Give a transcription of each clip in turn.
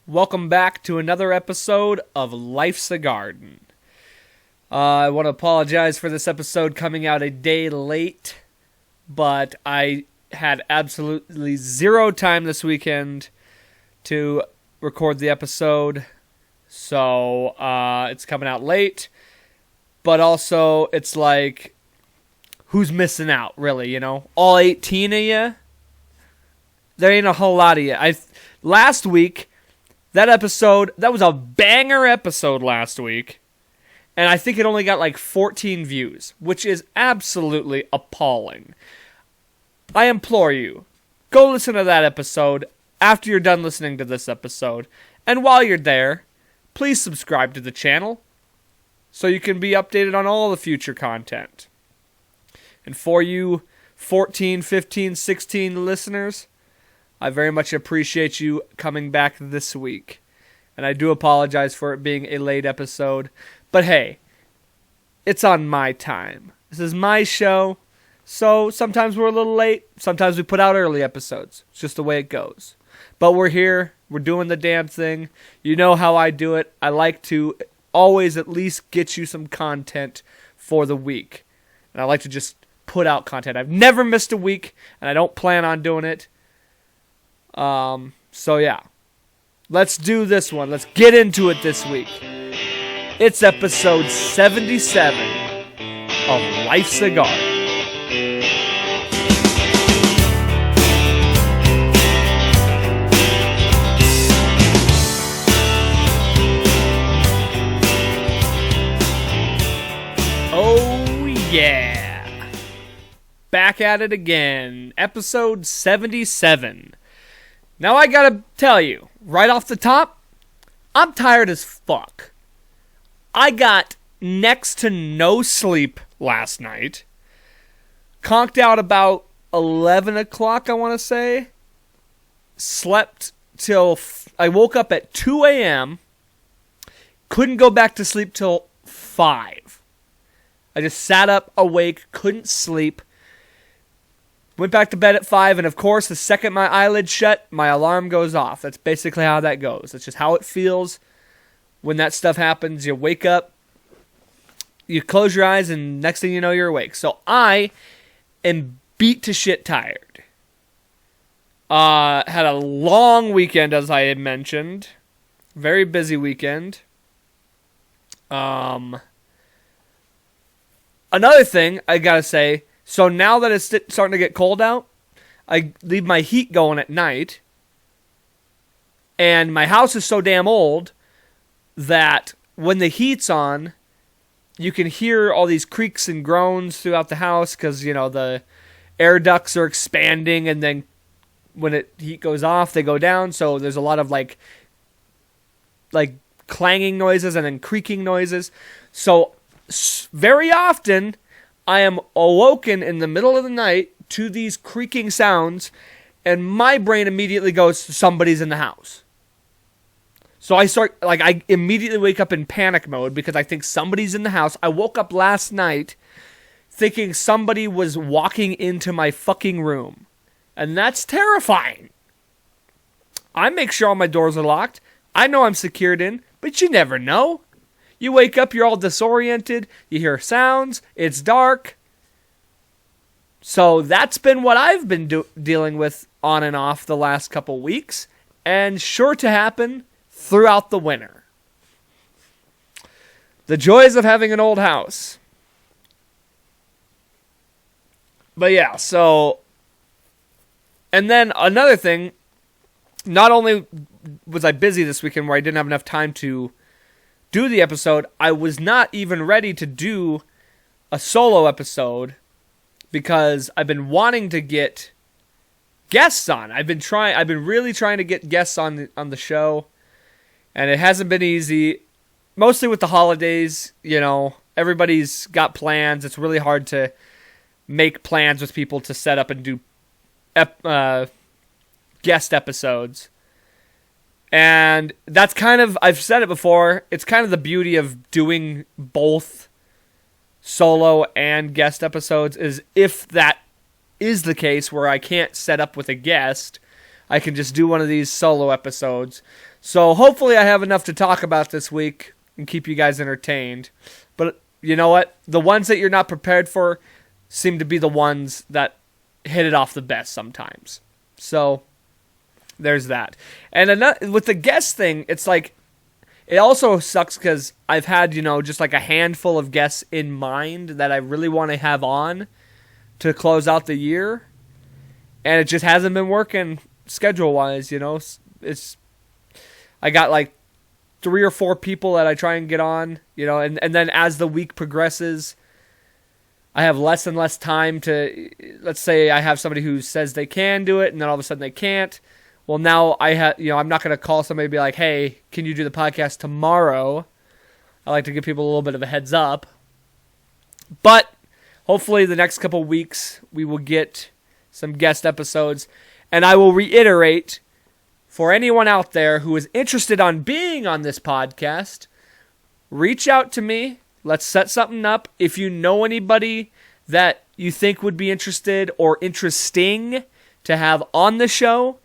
Welcome back to another episode of Life's a Garden. I want to apologize for this episode coming out a day late, but I had absolutely zero time this weekend to record the episode, so it's coming out late, but also it's like, who's missing out, really, you know? All 18 of you? There ain't a whole lot of you. Last week, that was a banger episode last week, and I think it only got like 14 views, which is absolutely appalling. I implore you, go listen to that episode after you're done listening to this episode, and while you're there, please subscribe to the channel so you can be updated on all the future content. And for you 14, 15, 16 listeners, I very much appreciate you coming back this week. And I do apologize for it being a late episode. But hey, it's on my time. This is my show. So sometimes we're a little late. Sometimes we put out early episodes. It's just the way it goes. But we're here. We're doing the damn thing. You know how I do it. I like to always at least get you some content for the week. And I like to just put out content. I've never missed a week. And I don't plan on doing it. So yeah, let's do this one. Let's get into it this week. It's episode 77 of Life's a Garden. Oh yeah, back at it again. Episode 77. Now I gotta tell you, right off the top, I'm tired as fuck. I got next to no sleep last night. Conked out about 11 o'clock, I want to say. Slept till... I woke up at 2 a.m. Couldn't go back to sleep till 5. I just sat up, awake, couldn't sleep. Went back to bed at 5, and of course, the second my eyelids shut, my alarm goes off. That's basically how that goes. That's just how it feels when that stuff happens. You wake up, you close your eyes, and next thing you know, you're awake. So I am beat to shit tired. Had a long weekend, as I had mentioned. Very busy weekend. Another thing I gotta say... So now that it's starting to get cold out, I leave my heat going at night. And my house is so damn old that when the heat's on, you can hear all these creaks and groans throughout the house because, you know, the air ducts are expanding, and then when heat goes off, they go down. So there's a lot of like clanging noises and then creaking noises. So very often I am awoken in the middle of the night to these creaking sounds, and my brain immediately goes, somebody's in the house. So I immediately wake up in panic mode because I think somebody's in the house. I woke up last night thinking somebody was walking into my fucking room. And that's terrifying. I make sure all my doors are locked. I know I'm secured in, but you never know. You wake up, you're all disoriented, you hear sounds, it's dark. So that's been what I've been dealing with on and off the last couple weeks, and sure to happen throughout the winter. The joys of having an old house. But yeah, so... And then another thing, not only was I busy this weekend where I didn't have enough time to do the episode, I was not even ready to do a solo episode because I've been wanting to get guests on. I've been really trying to get guests on the show, and it hasn't been easy. Mostly with the holidays, you know, everybody's got plans. It's really hard to make plans with people to set up and do guest episodes. And that's kind of, I've said it before, it's kind of the beauty of doing both solo and guest episodes, is if that is the case where I can't set up with a guest, I can just do one of these solo episodes. So hopefully I have enough to talk about this week and keep you guys entertained. But you know what? The ones that you're not prepared for seem to be the ones that hit it off the best sometimes. So there's that. And with the guest thing, it's like, it also sucks because I've had, just like a handful of guests in mind that I really want to have on to close out the year. And it just hasn't been working schedule-wise, I got like 3 or 4 people that I try and get on, and then as the week progresses, I have less and less time to, let's say I have somebody who says they can do it, and then all of a sudden they can't. Well, now I'm not going to call somebody and be like, hey, can you do the podcast tomorrow? I like to give people a little bit of a heads up. But hopefully the next couple weeks we will get some guest episodes. And I will reiterate, for anyone out there who is interested on being on this podcast, reach out to me. Let's set something up. If you know anybody that you think would be interested or interesting to have on the show,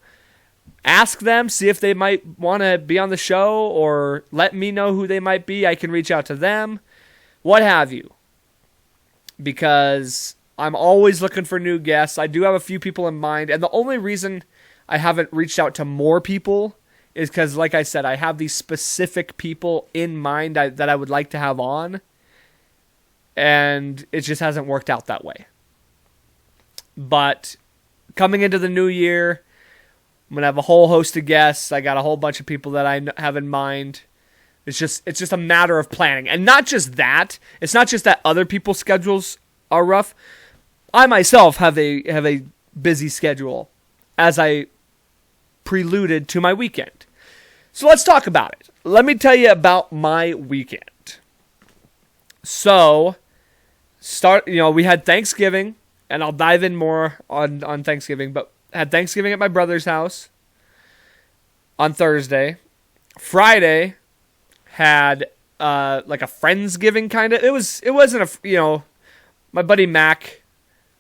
ask them, see if they might want to be on the show, or let me know who they might be. I can reach out to them, what have you. Because I'm always looking for new guests. I do have a few people in mind, and the only reason I haven't reached out to more people is because, like I said, I have these specific people in mind that I would like to have on, and it just hasn't worked out that way. But coming into the new year, I'm going to have a whole host of guests. I got a whole bunch of people that I have in mind. It's just a matter of planning. And not just that. It's not just that other people's schedules are rough. I myself have a busy schedule, as I preluded to my weekend. So let's talk about it. Let me tell you about my weekend. So, we had Thanksgiving, and I'll dive in more on Thanksgiving, but had Thanksgiving at my brother's house on Thursday. Friday had like a Friendsgiving kind of. It wasn't my buddy Mac,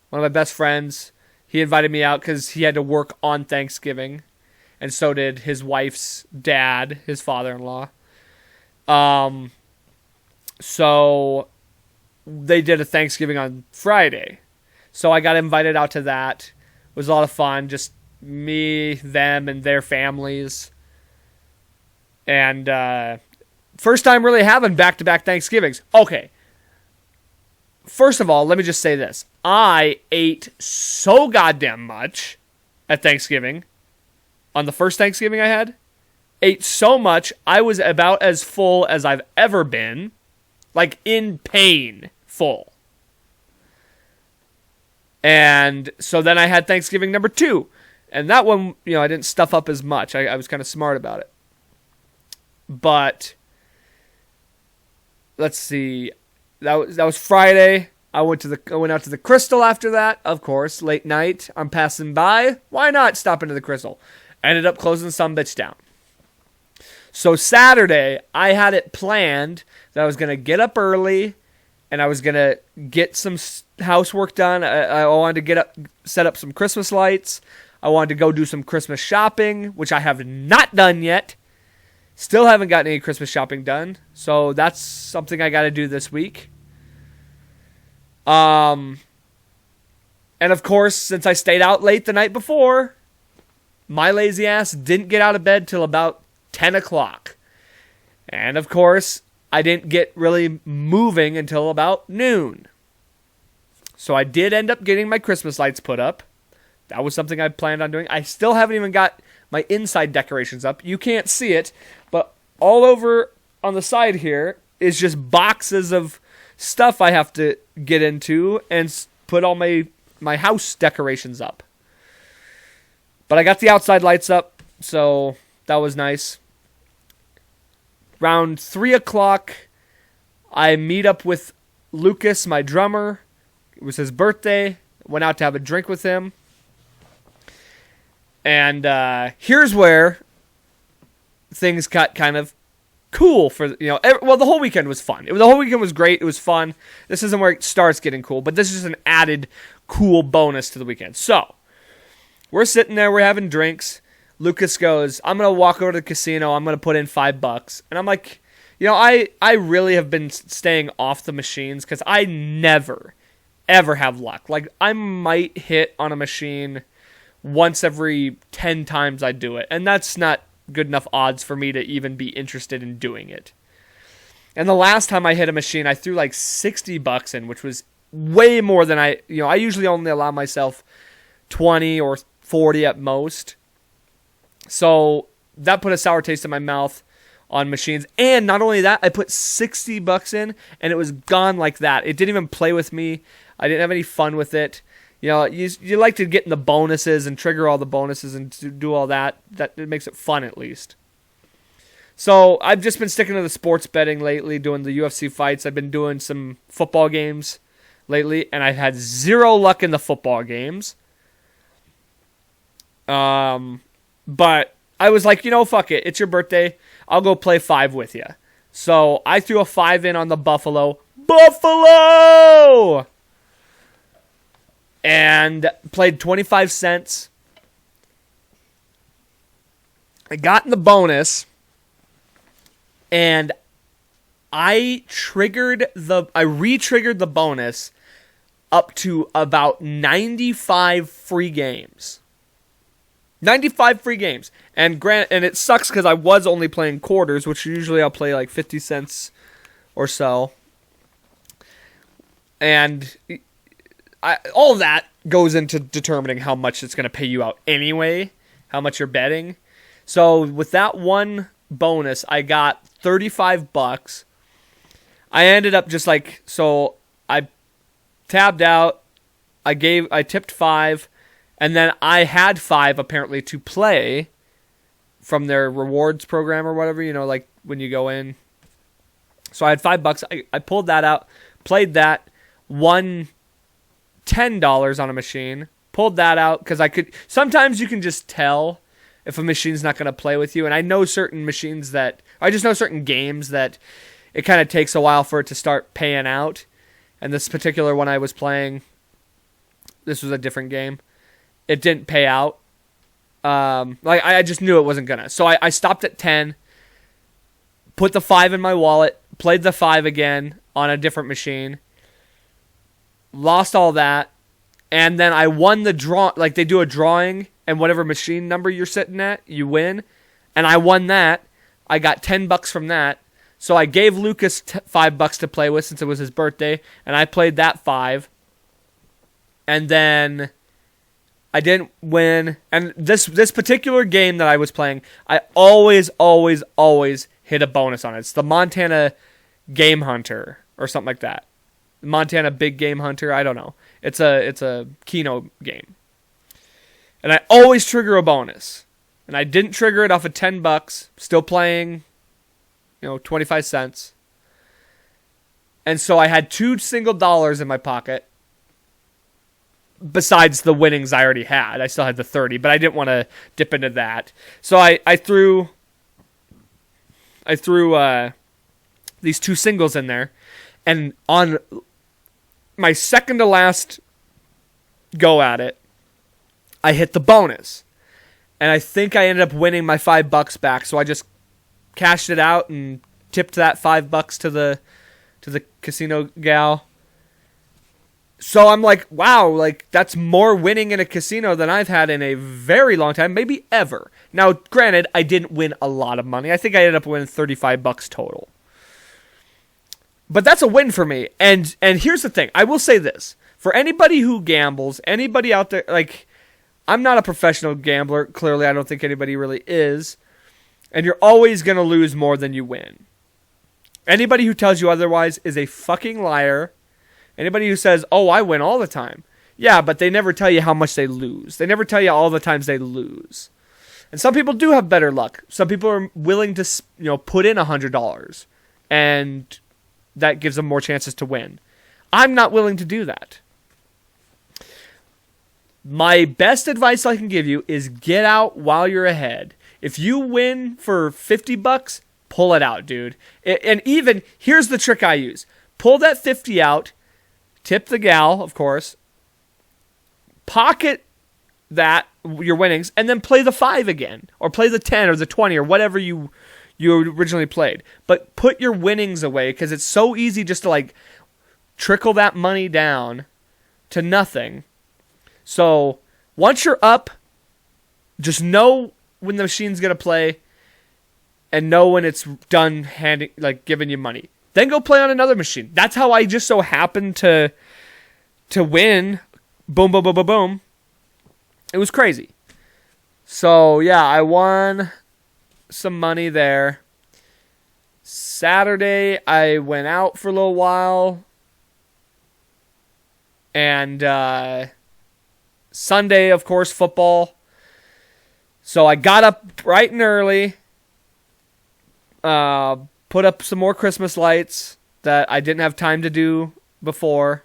one of my best friends, he invited me out because he had to work on Thanksgiving, and so did his wife's dad, his father-in-law. So they did a Thanksgiving on Friday, so I got invited out to that. It was a lot of fun, just me, them, and their families. And first time really having back-to-back Thanksgivings. Okay. First of all, let me just say this. I ate so goddamn much at Thanksgiving. On the first Thanksgiving I had. Ate so much, I was about as full as I've ever been. Like, in pain full. And so then I had Thanksgiving number 2. And that one, I didn't stuff up as much. I was kind of smart about it. But, let's see. That was Friday. I went out to the Crystal after that, of course. Late night. I'm passing by. Why not stop into the Crystal? Ended up closing some bitch down. So Saturday, I had it planned that I was going to get up early and I was going to get some housework done. I wanted to set up some Christmas lights. I wanted to go do some Christmas shopping, which I have not done yet. Still haven't gotten any Christmas shopping done. So that's something I got to do this week. And of course, since I stayed out late the night before, my lazy ass didn't get out of bed till about 10 o'clock. And of course, I didn't get really moving until about noon. So I did end up getting my Christmas lights put up. That was something I planned on doing. I still haven't even got my inside decorations up. You can't see it, but all over on the side here is just boxes of stuff I have to get into and put all my house decorations up. But I got the outside lights up, so that was nice. Around 3 o'clock, I meet up with Lucas, my drummer. It was his birthday. Went out to have a drink with him. And here's where things got kind of cool for, the whole weekend was fun. The whole weekend was great. It was fun. This isn't where it starts getting cool, but this is just an added cool bonus to the weekend. So, we're sitting there, we're having drinks. Lucas goes, I'm going to walk over to the casino. I'm going to put in $5. And I'm like, I really have been staying off the machines because I never, ever have luck. Like, I might hit on a machine once every 10 times I do it. And that's not good enough odds for me to even be interested in doing it. And the last time I hit a machine, I threw like $60 in, which was way more than I usually only allow myself 20 or 40 at most. So that put a sour taste in my mouth on machines. And not only that, I put $60 in and it was gone like that. It didn't even play with me. I didn't have any fun with it. You like to get in the bonuses and trigger all the bonuses and do all that. That it makes it fun at least. So I've just been sticking to the sports betting lately, doing the UFC fights. I've been doing some football games lately, and I've had zero luck in the football games. But I was like, fuck it. It's your birthday. I'll go play 5 with you. So I threw a 5 in on the Buffalo. And played 25 cents. I got in the bonus. And I re-triggered the bonus up to about 95 free games. 95 free games. And it sucks because I was only playing quarters, which usually I'll play like 50 cents or so. And all that goes into determining how much it's going to pay you out anyway, how much you're betting. So with that one bonus, I got $35. I ended up just like, so I tabbed out, I tipped 5, and then I had 5 apparently to play from their rewards program or whatever, like when you go in. So I had $5. I pulled that out, played that, won $10 on a machine, pulled that out because sometimes you can just tell if a machine's not going to play with you. And I know certain games that it kind of takes a while for it to start paying out. And this particular one I was playing, this was a different game. It didn't pay out. I just knew it wasn't going to. So I stopped at 10, put the 5 in my wallet, played the 5 again on a different machine, lost all that, and then I won the draw. Like, they do a drawing, and whatever machine number you're sitting at, you win. And I won that. I got $10 from that. So I gave Lucas $5 to play with since it was his birthday, and I played that 5. And then I didn't win. And this particular game that I was playing, I always hit a bonus on it. It's the Montana Game Hunter or something like that. Montana Big Game Hunter, I don't know. It's a Keno game. And I always trigger a bonus. And I didn't trigger it off of $10, still playing, 25 cents. And so I had $2 single in my pocket. Besides the winnings I already had. I still had the 30, but I didn't want to dip into that. So I threw these 2 singles in there. And on my second to last go at it, I hit the bonus. And I think I ended up winning my $5 back. So I just cashed it out and tipped that $5 to the casino gal. So I'm like, wow, like that's more winning in a casino than I've had in a very long time, maybe ever. Now, granted, I didn't win a lot of money. I think I ended up winning $35 total. But that's a win for me. And here's the thing. I will say this. For anybody who gambles, anybody out there, like, I'm not a professional gambler. Clearly, I don't think anybody really is. And you're always going to lose more than you win. Anybody who tells you otherwise is a fucking liar. Anybody who says, oh, I win all the time. Yeah, but they never tell you how much they lose. They never tell you all the times they lose. And some people do have better luck. Some people are willing to, put in $100. And that gives them more chances to win. I'm not willing to do that. My best advice I can give you is get out while you're ahead. If you win for $50, pull it out, dude. And even, here's the trick I use. Pull that 50 out, tip the gal, of course, pocket that, your winnings, and then play the 5 again, or play the 10 or the 20 or whatever you originally played. But put your winnings away, because it's so easy just to like trickle that money down to nothing. So once you're up, just know when the machine's going to play and know when it's done giving you money. Then go play on another machine. That's how I just so happened to win. Boom, boom, boom, boom, boom. It was crazy. So, yeah, I won some money there. Saturday, I went out for a little while. And Sunday, of course, football. So I got up bright and early. Put up some more Christmas lights that I didn't have time to do before.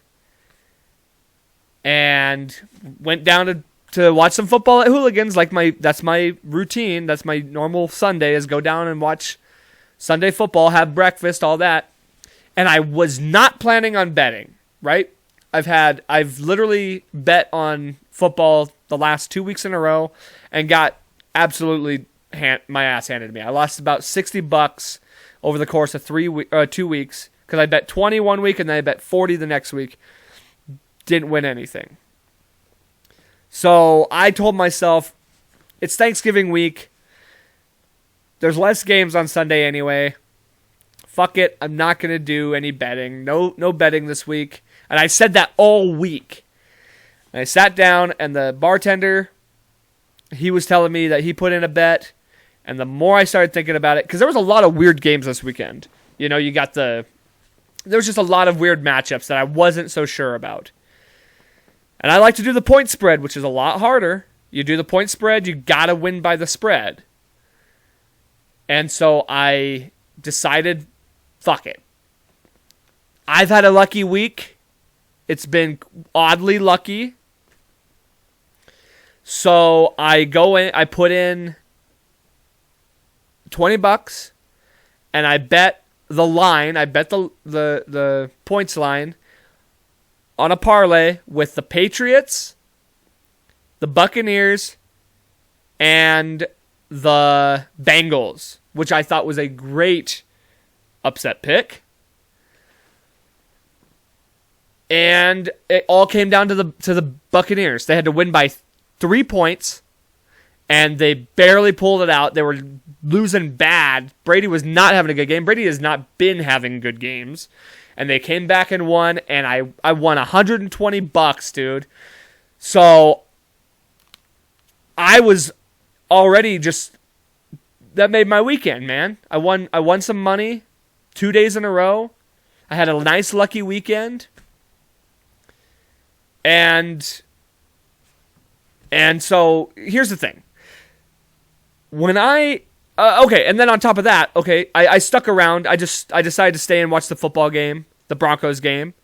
And went down to watch some football at Hooligans. That's my routine. That's my normal Sunday, is go down and watch Sunday football, have breakfast, all that. And I was not planning on betting, right? I've literally bet on football the last 2 weeks in a row and got absolutely my ass handed to me. I lost about $60 over the course of 2 weeks, because I bet 20 one week and then I bet 40 the next week. Didn't win anything. So I told myself, it's Thanksgiving week. There's less games on Sunday anyway. Fuck it. I'm not going to do any betting. No betting this week. And I said that all week. And I sat down, and the bartender, he was telling me that he put in a bet. And the more I started thinking about it, because there was a lot of weird games this weekend. You know, there was just a lot of weird matchups that I wasn't so sure about. And I like to do the point spread, which is a lot harder. You do the point spread, you gotta win by the spread. And so I decided, fuck it. I've had a lucky week. It's been oddly lucky. So I put in $20, and I bet the line. I bet the points line on a parlay with the Patriots, the Buccaneers, and the Bengals, which I thought was a great upset pick. And it all came down to the Buccaneers. They had to win by 3 points, and they barely pulled it out. They were losing bad. Brady was not having a good game. Brady has not been having good games. And they came back and won, and I won $120, dude. So I was already that made my weekend, man. I won some money 2 days in a row. I had a nice lucky weekend. And so here's the thing. When okay, and then on top of that, okay, I stuck around. I decided to stay and watch the football game, the Broncos game.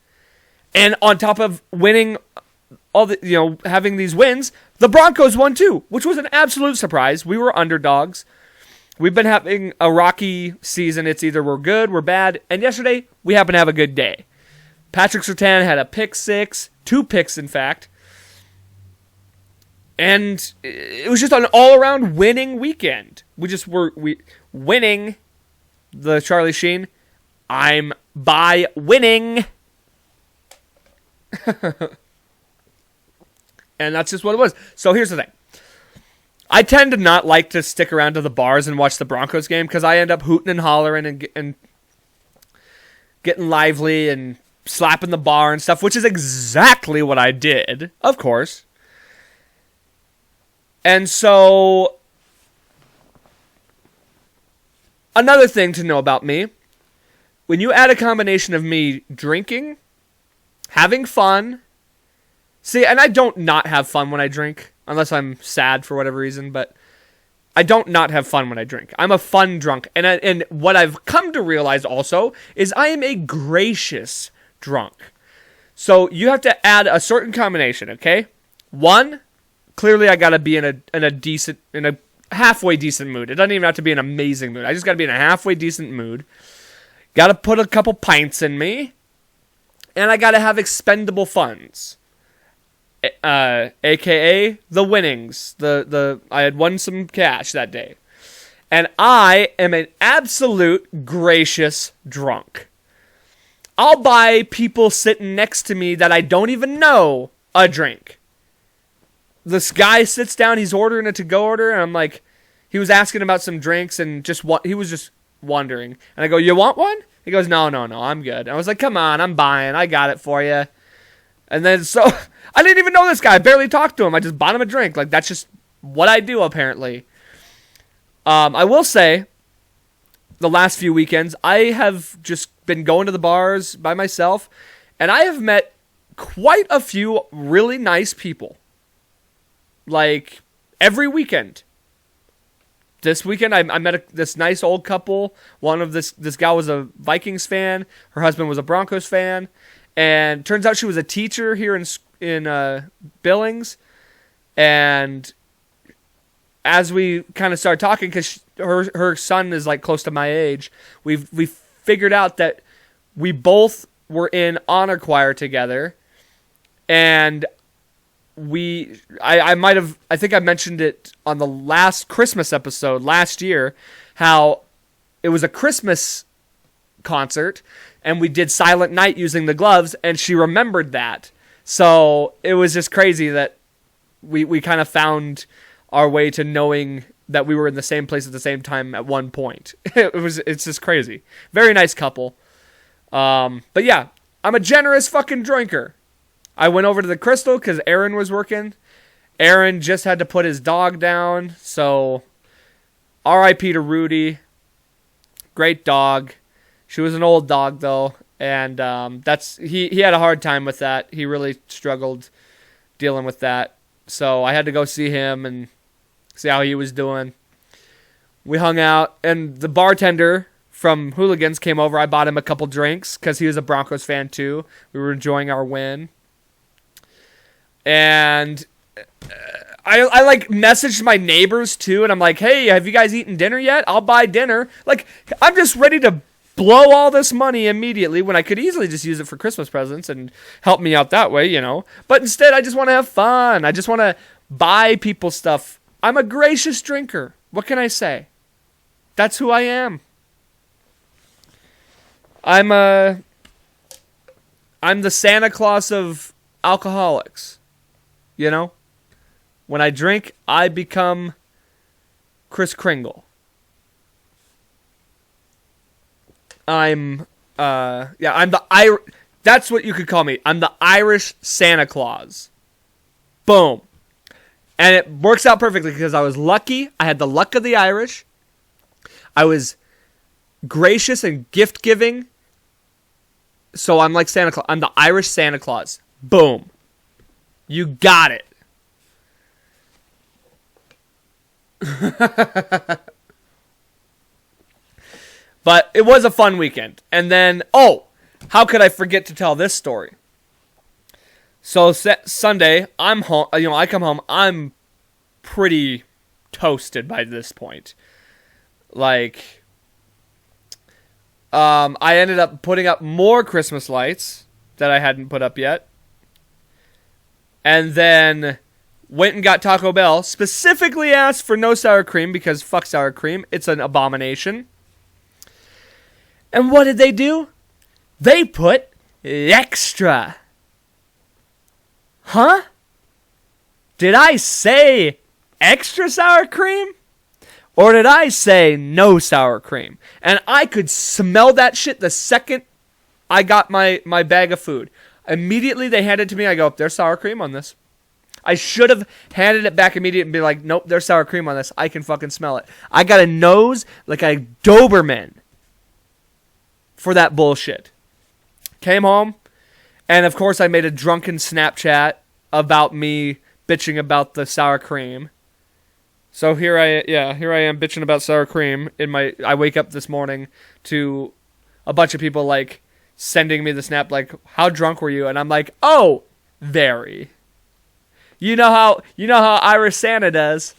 And on top of winning all the, having these wins, the Broncos won too, which was an absolute surprise. We were underdogs. We've been having a rocky season. It's either we're good, we're bad. And yesterday, we happened to have a good day. Patrick Surtain had a pick six, 2 picks, in fact. And it was just an all-around winning weekend. We winning the Charlie Sheen. I'm by winning. And that's just what it was. So here's the thing. I tend to not like to stick around to the bars and watch the Broncos game because I end up hooting and hollering and getting lively and slapping the bar and stuff, which is exactly what I did, of course. And so, another thing to know about me, when you add a combination of me drinking, having fun, and I don't not have fun when I drink, unless I'm sad for whatever reason, but I don't not have fun when I drink. I'm a fun drunk. And what I've come to realize also is I am a gracious drunk. So you have to add a certain combination, okay? 1, clearly I gotta be in a halfway decent mood. It doesn't even have to be an amazing mood. I just gotta be in a halfway decent mood. Gotta put a couple pints in me. And I gotta have expendable funds. aka the winnings. I had won some cash that day. And I am an absolute gracious drunk. I'll buy people sitting next to me that I don't even know a drink. This guy sits down, he's ordering a to-go order, and I'm like, he was asking about some drinks and he was just wondering. And I go, you want one? He goes, no, I'm good. And I was like, come on, I'm buying. I got it for you. And then so I didn't even know this guy. I barely talked to him. I just bought him a drink. Like, that's just what I do, apparently. I will say, the last few weekends, I have just been going to the bars by myself, and I have met quite a few really nice people. Like, every weekend. This weekend, I met this nice old couple. One of this gal was a Vikings fan. Her husband was a Broncos fan. And turns out she was a teacher here in Billings. And as we kind of started talking, because her son is like close to my age, we figured out that we both were in honor choir together. And I think I mentioned it on the last Christmas episode last year, how it was a Christmas concert and we did Silent Night using the gloves, and she remembered that. So it was just crazy that we kind of found our way to knowing that we were in the same place at the same time at one point. It's just crazy. Very nice couple. But yeah, I'm a generous fucking drinker. I went over to the Crystal because Aaron was working. Aaron just had to put his dog down, so R.I.P. to Rudy. Great dog. She was an old dog though, and he had a hard time with that. He really struggled dealing with that. So I had to go see him and see how he was doing. We hung out, and the bartender from Hooligans came over. I bought him a couple drinks because he was a Broncos fan too. We were enjoying our win. And I like messaged my neighbors too, and I'm like, hey, have you guys eaten dinner yet? I'll buy dinner. Like, I'm just ready to blow all this money immediately when I could easily just use it for Christmas presents and help me out that way, you know. But instead, I just want to have fun. I just want to buy people stuff. I'm a gracious drinker. What can I say? That's who I am. I'm the Santa Claus of alcoholics. You know? When I drink, I become Kris Kringle. I'm the that's what you could call me. I'm the Irish Santa Claus. Boom. And it works out perfectly because I was lucky. I had the luck of the Irish. I was gracious and gift-giving. So I'm like Santa Claus. I'm the Irish Santa Claus. Boom. You got it. But it was a fun weekend. And then, how could I forget to tell this story? So Sunday, I'm home. I come home. I'm pretty toasted by this point. Like, I ended up putting up more Christmas lights that I hadn't put up yet. And then went and got Taco Bell. Specifically asked for no sour cream because fuck sour cream. It's an abomination. And what did they do? They put extra. Huh? Did I say extra sour cream? Or did I say no sour cream? And I could smell that shit the second I got my bag of food. Immediately they handed it to me. I go, there's sour cream on this. I should have handed it back immediately and be like, nope, there's sour cream on this. I can fucking smell it. I got a nose like a Doberman for that bullshit. Came home, and of course I made a drunken Snapchat about me bitching about the sour cream. So here I am bitching about sour cream. I wake up this morning to a bunch of people like sending me the snap like, how drunk were you? And I'm like, oh, very. You know how Irish Santa does.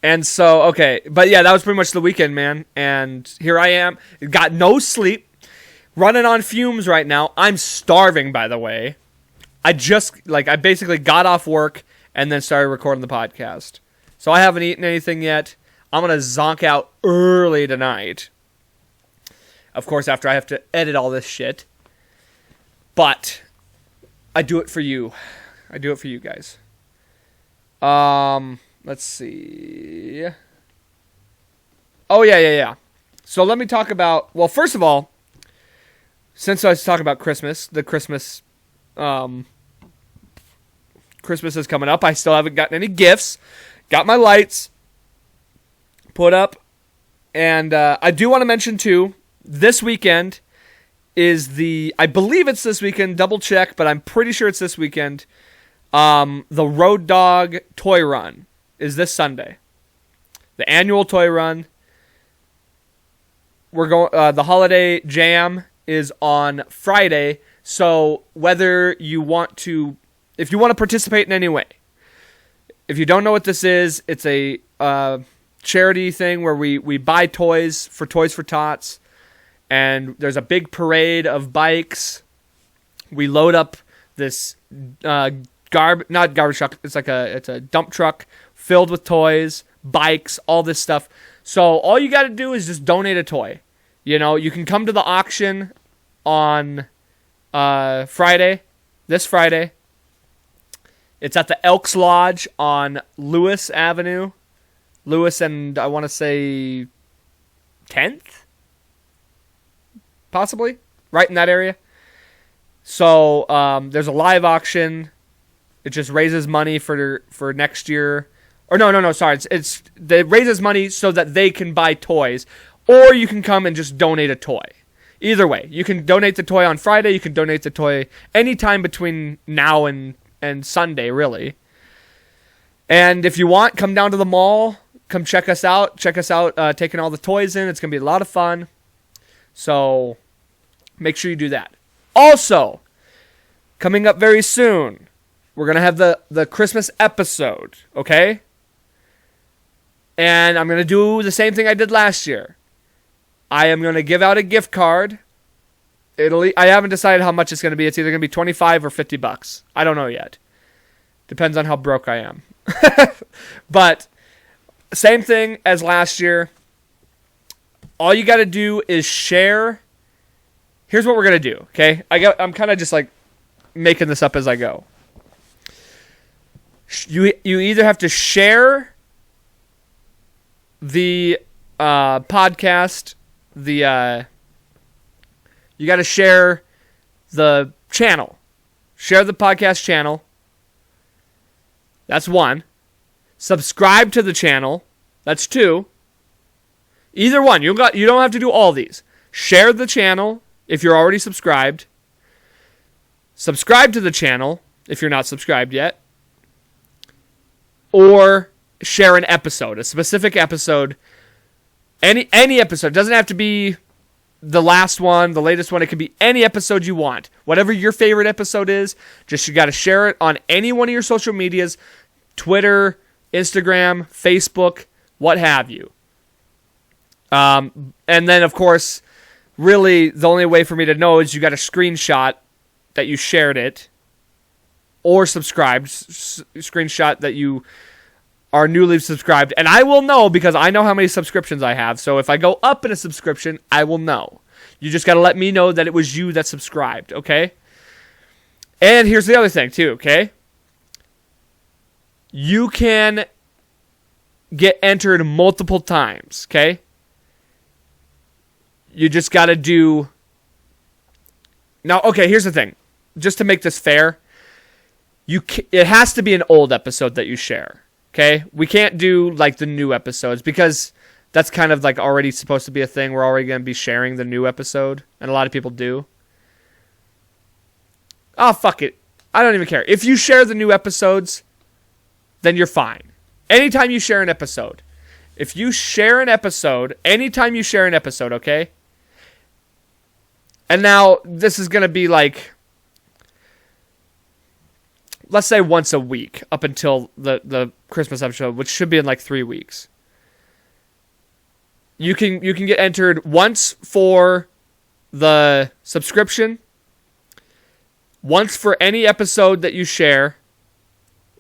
And so, okay. But yeah, that was pretty much the weekend, man. And here I am. Got no sleep. running on fumes right now. I'm starving, by the way. I basically got off work and then started recording the podcast. So I haven't eaten anything yet. I'm going to zonk out early tonight. Of course, after I have to edit all this shit. But I do it for you. I do it for you guys. Let's see. Oh, yeah. So let me talk about, well, first of all, since I was talking about Christmas, Christmas is coming up. I still haven't gotten any gifts. Got my lights put up. And I do want to mention, too, this weekend is I believe it's this weekend, double check, but I'm pretty sure it's this weekend. The Road Dog Toy Run is this Sunday. The annual toy run. We're going. The holiday jam is on Friday. So whether you want to, if you want to participate in any way, if you don't know what this is, it's a charity thing where we buy toys for Tots. And there's a big parade of bikes. We load up this not garbage truck. It's a dump truck filled with toys, bikes, all this stuff. So all you got to do is just donate a toy. You know, you can come to the auction on Friday, this Friday. It's at the Elks Lodge on Lewis Avenue. Lewis and I want to say 10th? Possibly, right in that area. So there's a live auction. It just raises money for next year. Or no, sorry. It raises money so that they can buy toys. Or you can come and just donate a toy. Either way, you can donate the toy on Friday. You can donate the toy anytime between now and Sunday, really. And if you want, come down to the mall. Come check us out. Taking all the toys in. It's going to be a lot of fun. So make sure you do that. Also, coming up very soon, we're going to have the Christmas episode, okay? And I'm going to do the same thing I did last year. I am going to give out a gift card. I haven't decided how much it's going to be. It's either going to be $25 or $50. I don't know yet. Depends on how broke I am. But same thing as last year. All you got to do is share. Here's what we're going to do, okay? I'm kind of just like making this up as I go. You either have to share the podcast, you got to share the channel. Share the podcast channel. That's 1. Subscribe to the channel. That's 2. Either one. You don't have to do all these. Share the channel if you're already subscribed. Subscribe to the channel if you're not subscribed yet. Or share an episode, a specific episode. Any episode. It doesn't have to be the last one, the latest one. It could be any episode you want. Whatever your favorite episode is, just you got to share it on any one of your social medias. Twitter, Instagram, Facebook, what have you. And then, of course, really the only way for me to know is you got a screenshot that you shared it or subscribed, screenshot that you are newly subscribed. And I will know because I know how many subscriptions I have. So if I go up in a subscription, I will know. You just got to let me know that it was you that subscribed, okay? And here's the other thing, too, okay? You can get entered multiple times, okay? You just got to do... Now, okay, here's the thing. Just to make this fair, it has to be an old episode that you share, okay? We can't do, like, the new episodes because that's kind of, like, already supposed to be a thing. We're already going to be sharing the new episode, and a lot of people do. Oh, fuck it. I don't even care. If you share the new episodes, then you're fine. Anytime you share an episode. If you share an episode, anytime you share an episode, okay? And now, this is going to be like, let's say once a week up until the Christmas episode, which should be in like 3 weeks. You can get entered once for the subscription, once for any episode that you share,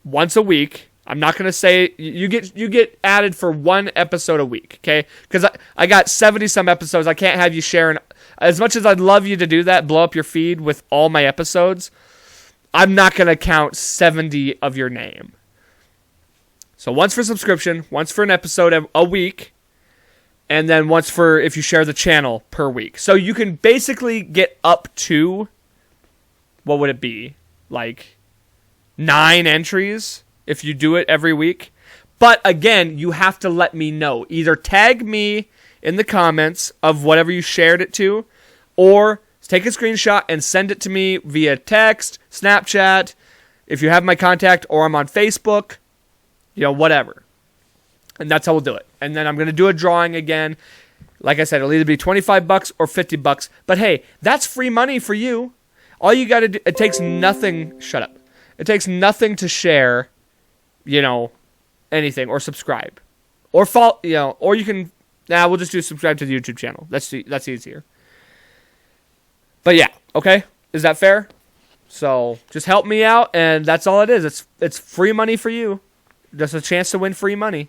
once a week. I'm not going to say you get added for one episode a week, okay? Because I got 70-some episodes. I can't have you sharing. As much as I'd love you to do that, blow up your feed with all my episodes, I'm not going to count 70 of your name. So once for subscription, once for an episode a week, and then once for if you share the channel per week. So you can basically get up to, what would it be? Like 9 entries if you do it every week. But again, you have to let me know. Either tag me in the comments of whatever you shared it to, or take a screenshot and send it to me via text, Snapchat, if you have my contact, or I'm on Facebook, whatever. And that's how we'll do it. And then I'm going to do a drawing again. Like I said, it'll either be $25 or $50. But hey, that's free money for you. All you got to do, it takes nothing, shut up. It takes nothing to share, anything, or subscribe. Or follow, or you can, we'll just do subscribe to the YouTube channel. That's easier. But yeah, okay? Is that fair? So just help me out, and that's all it is. It's free money for you. Just a chance to win free money.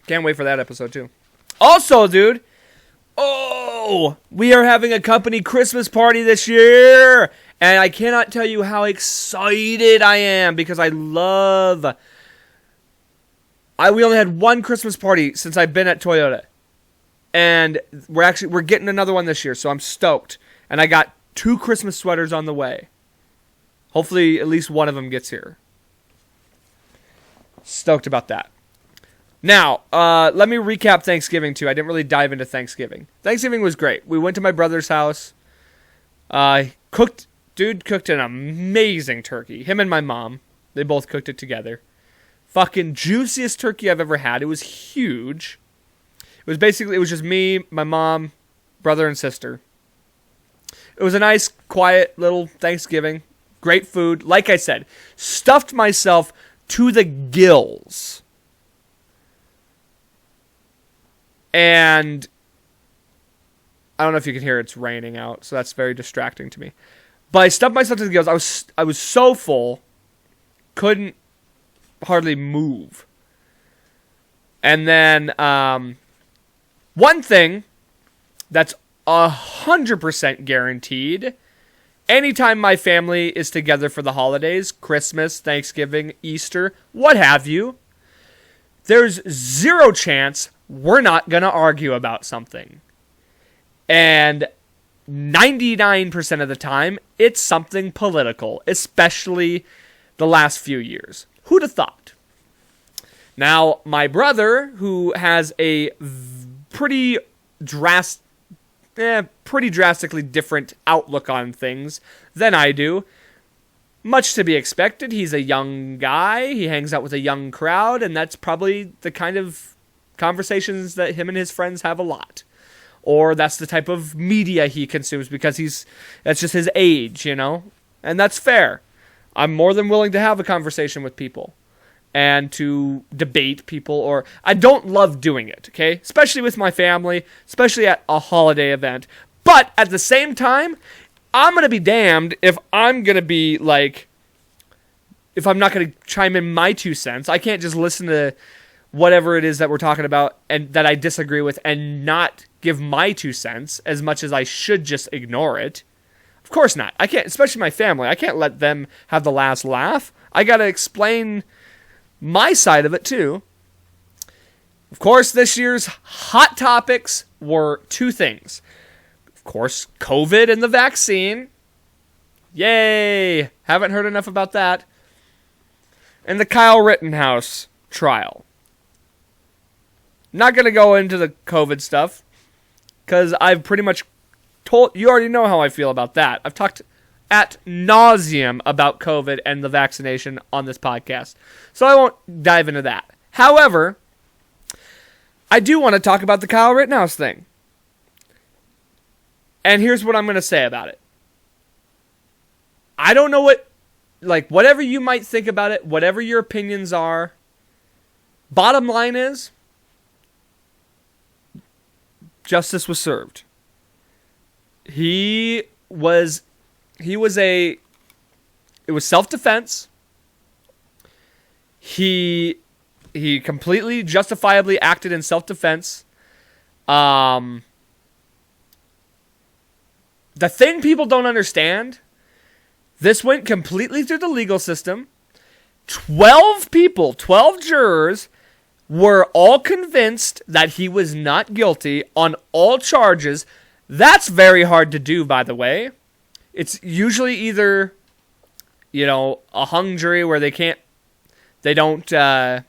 Can't wait for that episode, too. Also, dude, we are having a company Christmas party this year, and I cannot tell you how excited I am, because we only had one Christmas party since I've been at Toyota. And we're getting another one this year, so I'm stoked. And I got 2 Christmas sweaters on the way. Hopefully at least one of them gets here. Stoked about that. Now, let me recap Thanksgiving too. I didn't really dive into Thanksgiving. Thanksgiving was great. We went to my brother's house. Cooked an amazing turkey. Him and my mom. They both cooked it together. Fucking juiciest turkey I've ever had. It was huge. It was just me, my mom, brother, and sister. It was a nice, quiet little Thanksgiving. Great food. Like I said, stuffed myself to the gills. And I don't know if you can hear it's raining out, so that's very distracting to me. But I stuffed myself to the gills. I was so full, couldn't hardly move. And then one thing that's 100% guaranteed, anytime my family is together for the holidays, Christmas, Thanksgiving, Easter, what have you, there's zero chance we're not going to argue about something. And 99% of the time, it's something political, especially the last few years. Who'd have thought? Now, my brother, who has a pretty drastically different outlook on things than I do, much to be expected. He's a young guy. He hangs out with a young crowd, and that's probably the kind of conversations that him and his friends have a lot. Or that's the type of media he consumes because that's just his age, and that's fair. I'm more than willing to have a conversation with people and to debate people, or I don't love doing it, okay? Especially with my family, especially at a holiday event. But at the same time, I'm going to be damned if I'm going to be like, if I'm not going to chime in my 2 cents. I can't just listen to whatever it is that we're talking about and that I disagree with and not give my 2 cents as much as I should just ignore it. Of course not. I can't, especially my family. I can't let them have the last laugh. I got to explain my side of it too. Of course, this year's hot topics were 2 things. Of course, COVID and the vaccine. Yay! Haven't heard enough about that. And the Kyle Rittenhouse trial. Not going to go into the COVID stuff, because I've pretty much told, you already know how I feel about that. I've talked at nauseum about COVID and the vaccination on this podcast, so I won't dive into that. However, I do want to talk about the Kyle Rittenhouse thing. And here's what I'm going to say about it. I don't know whatever you might think about it, whatever your opinions are, bottom line is, justice was served. It was self-defense. He completely justifiably acted in self-defense. The thing people don't understand, this went completely through the legal system. 12 jurors were all convinced that he was not guilty on all charges. That's very hard to do, by the way. It's usually either, a hung jury where they don't can't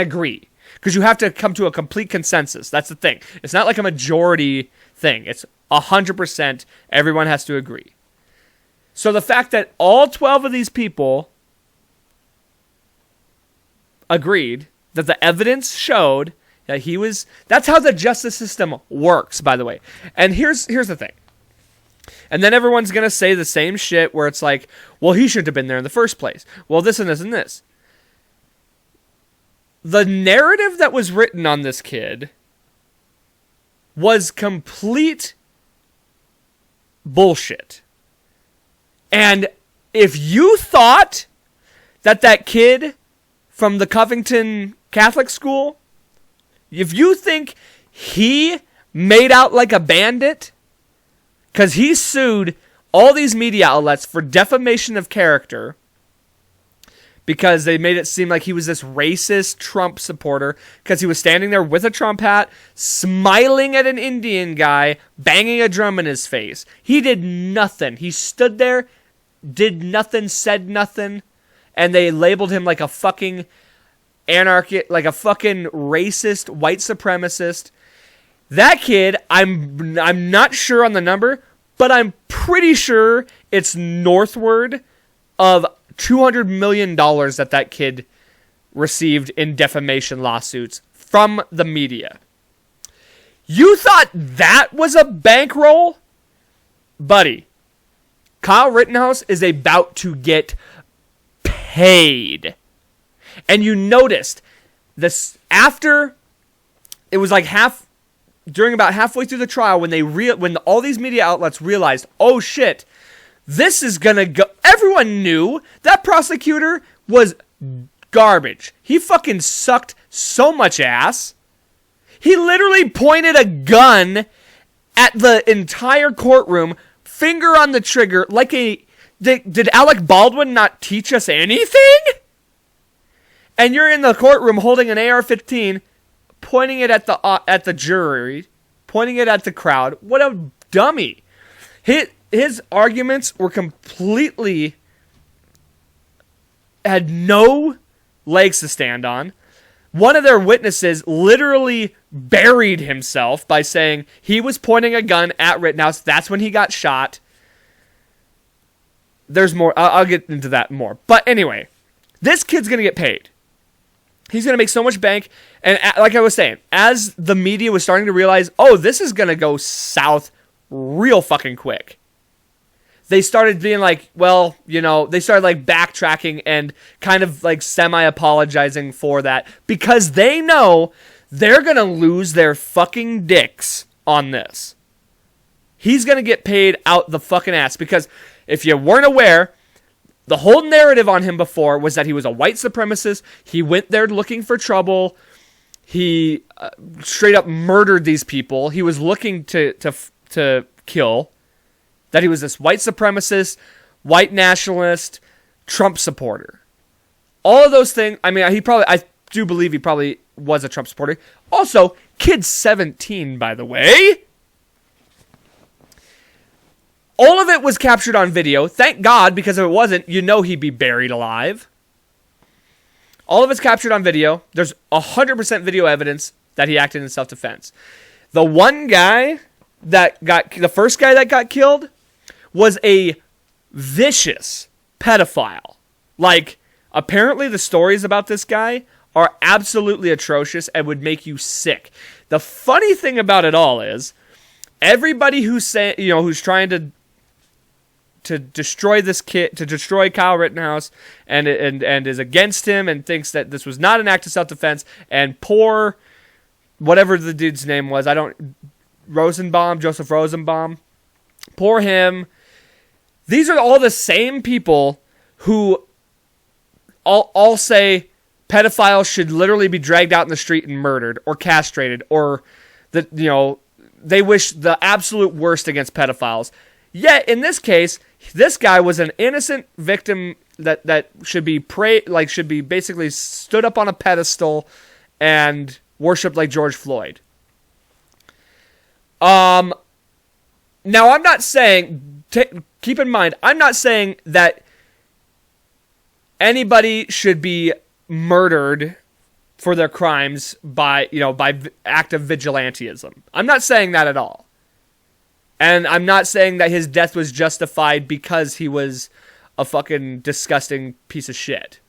agree. Because you have to come to a complete consensus. That's the thing. It's not like a majority thing. It's 100% everyone has to agree. So the fact that all 12 of these people agreed, that the evidence showed that he was... That's how the justice system works, by the way. And here's the thing. And then everyone's going to say the same shit where it's like, well, he shouldn't have been there in the first place. Well, this and this and this. The narrative that was written on this kid was complete bullshit. And if you thought that kid from the Covington Catholic school, if you think he made out like a bandit, because he sued all these media outlets for defamation of character because they made it seem like he was this racist Trump supporter because he was standing there with a Trump hat, smiling at an Indian guy, banging a drum in his face. He did nothing. He stood there, did nothing, said nothing, and they labeled him like a fucking anarchist, like a fucking racist white supremacist. That kid, I'm not sure on the number, but I'm pretty sure it's northward of $200 million that kid received in defamation lawsuits from the media. You thought that was a bankroll? Buddy, Kyle Rittenhouse is about to get paid. And you noticed this after it was like during about halfway through the trial when all these media outlets realized, oh shit, this is gonna go. Everyone knew that prosecutor was garbage. He fucking sucked so much ass. He literally pointed a gun at the entire courtroom, finger on the trigger, like did Alec Baldwin not teach us anything? And you're in the courtroom holding an AR-15, pointing it at the jury, pointing it at the crowd. What a dummy! His arguments were completely had no legs to stand on. One of their witnesses literally buried himself by saying he was pointing a gun at Rittenhouse. That's when he got shot. There's more. I'll get into that more. But anyway, this kid's going to get paid. He's going to make so much bank. And like I was saying, as the media was starting to realize, oh, this is going to go south real fucking quick, they started being like, well, they started like backtracking and kind of like semi-apologizing for that because they know they're going to lose their fucking dicks on this. He's going to get paid out the fucking ass because if you weren't aware, the whole narrative on him before was that he was a white supremacist. He went there looking for trouble. He straight up murdered these people. He was looking to kill. That he was this white supremacist, white nationalist, Trump supporter. All of those things. I mean, I do believe he probably was a Trump supporter. Also, kid's 17, by the way. All of it was captured on video. Thank God, because if it wasn't, he'd be buried alive. All of it's captured on video. There's 100% video evidence that he acted in self-defense. The one guy the first guy that got killed was a vicious pedophile. Like, apparently the stories about this guy are absolutely atrocious and would make you sick. The funny thing about it all is, everybody who's trying to to destroy this kid, to destroy Kyle Rittenhouse, and is against him and thinks that this was not an act of self-defense. And poor, whatever the dude's name was, Joseph Rosenbaum, poor him. These are all the same people who all say pedophiles should literally be dragged out in the street and murdered or castrated, or that, you know, they wish the absolute worst against pedophiles. Yet in this case, this guy was an innocent victim that should be should be basically stood up on a pedestal and worshipped like George Floyd. Now I'm not saying, keep in mind, I'm not saying that anybody should be murdered for their crimes by act of vigilantism. I'm not saying that at all. And I'm not saying that his death was justified because he was a fucking disgusting piece of shit.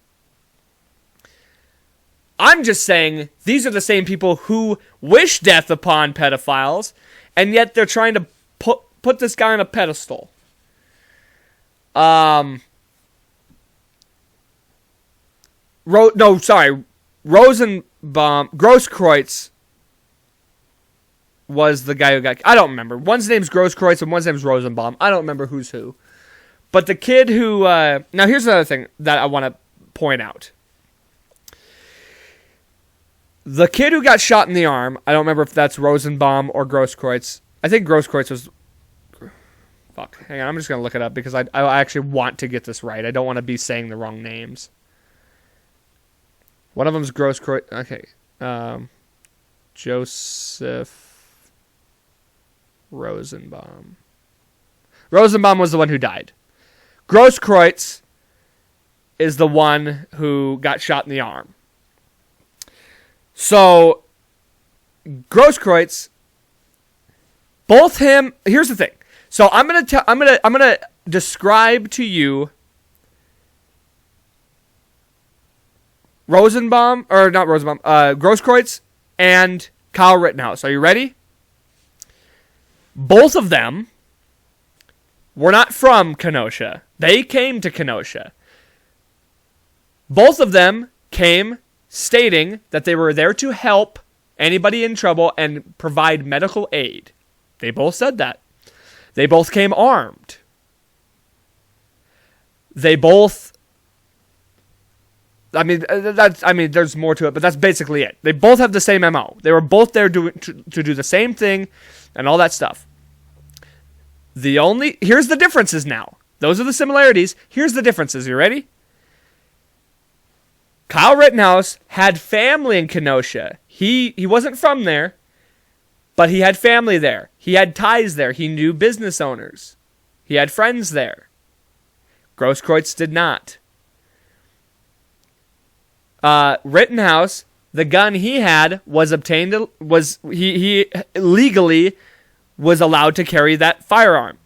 I'm just saying these are the same people who wish death upon pedophiles, and yet they're trying to put this guy on a pedestal. Grosskreutz was the guy who got... I don't remember. One's name's Grosskreutz and one's name's Rosenbaum. I don't remember who's who. But the kid who... now, here's another thing that I want to point out. The kid who got shot in the arm, I don't remember if that's Rosenbaum or Grosskreutz. I think Grosskreutz was... Fuck. Hang on, I'm just going to look it up because I actually want to get this right. I don't want to be saying the wrong names. One of them's Grosskreutz. Okay. Joseph Rosenbaum. Rosenbaum was the one who died. Grosskreutz is the one who got shot in the arm. So, Grosskreutz, both him... Here's the thing. So I'm gonna describe to you Grosskreutz and Kyle Rittenhouse. Are you ready? Both of them were not from Kenosha. They came to Kenosha. Both of them came stating that they were there to help anybody in trouble and provide medical aid. They both said that. They both came armed. They both... there's more to it, but that's basically it. They both have the same MO. They were both there to do the same thing and all that stuff. Here's the differences now. Those are the similarities. Here's the differences. You ready? Kyle Rittenhouse had family in Kenosha. He wasn't from there, but he had family there. He had ties there. He knew business owners. He had friends there. Grosskreutz did not. Rittenhouse, the gun he had was obtained. He legally was allowed to carry that firearm.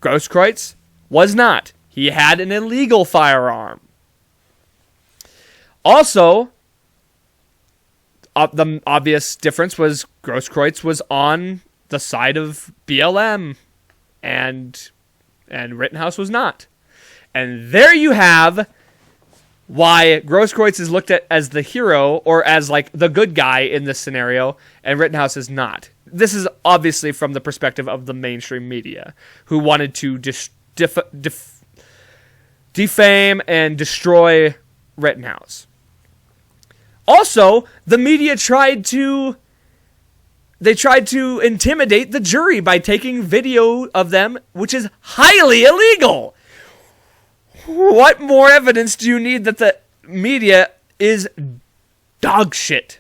Grosskreutz was not. He had an illegal firearm. Also, the obvious difference was Grosskreutz was on the side of BLM, and Rittenhouse was not. And there you have why Grosskreutz is looked at as the hero or as like the good guy in this scenario, and Rittenhouse is not. This is obviously from the perspective of the mainstream media, who wanted to defame and destroy Rittenhouse. Also, the media tried to intimidate the jury by taking video of them, which is highly illegal. What more evidence do you need that the media is dog shit?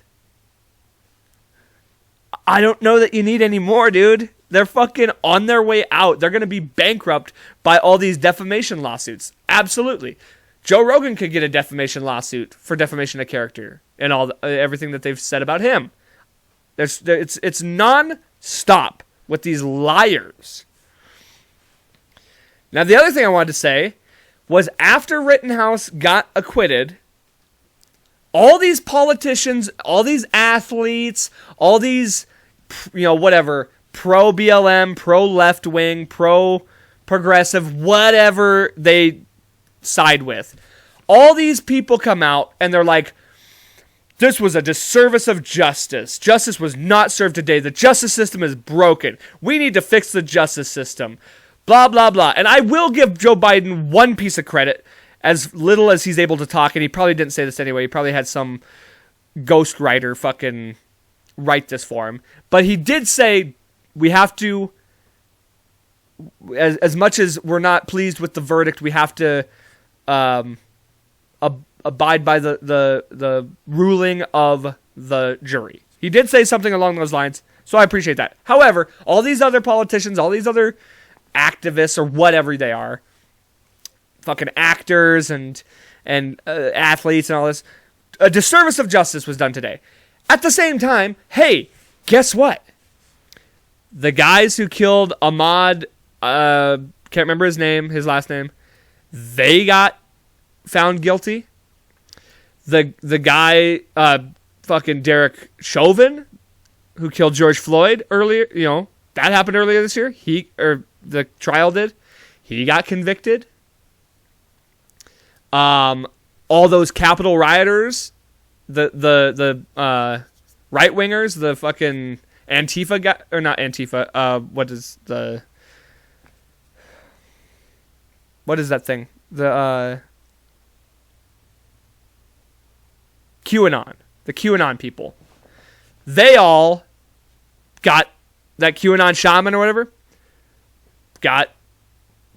I don't know that you need any more, dude. They're fucking on their way out. They're going to be bankrupt by all these defamation lawsuits. Absolutely. Joe Rogan could get a defamation lawsuit for defamation of character and everything that they've said about him. It's non-stop with these liars. Now, the other thing I wanted to say was after Rittenhouse got acquitted, all these politicians, all these athletes, all these, pro-BLM, pro-left-wing, progressive, whatever they side with. All these people come out and they're like, this was a disservice of justice. Justice was not served today. The justice system is broken. We need to fix the justice system. Blah, blah, blah. And I will give Joe Biden one piece of credit, as little as he's able to talk, and he probably didn't say this anyway. He probably had some ghostwriter fucking write this for him. But he did say we have to, as much as we're not pleased with the verdict, we have to abide by the ruling of the jury. He did say something along those lines, so I appreciate that. However, all these other politicians, all these other activists or whatever they are, fucking actors and athletes and all this, a disservice of justice was done today. At the same time, hey, guess what? The guys who killed Ahmaud, can't remember his last name, they got found guilty. The guy, fucking Derek Chauvin, who killed George Floyd earlier, that happened earlier this year. The trial did. He got convicted. All those Capitol rioters, the right wingers, the fucking Antifa guy, or not Antifa. What is that thing? The QAnon. The QAnon people. They all got, that QAnon shaman or whatever, got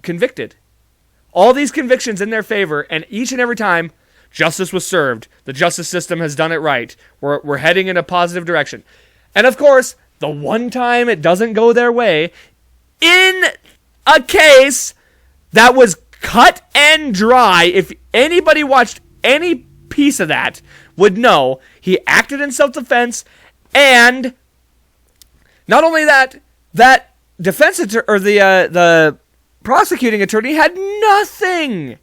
convicted. All these convictions in their favor, and each and every time, justice was served. The justice system has done it right. We're heading in a positive direction. And of course, the one time it doesn't go their way, in a case that was cut and dry, if anybody watched any piece of that, would know he acted in self-defense, and not only that defense attorney, or the prosecuting attorney, had nothing.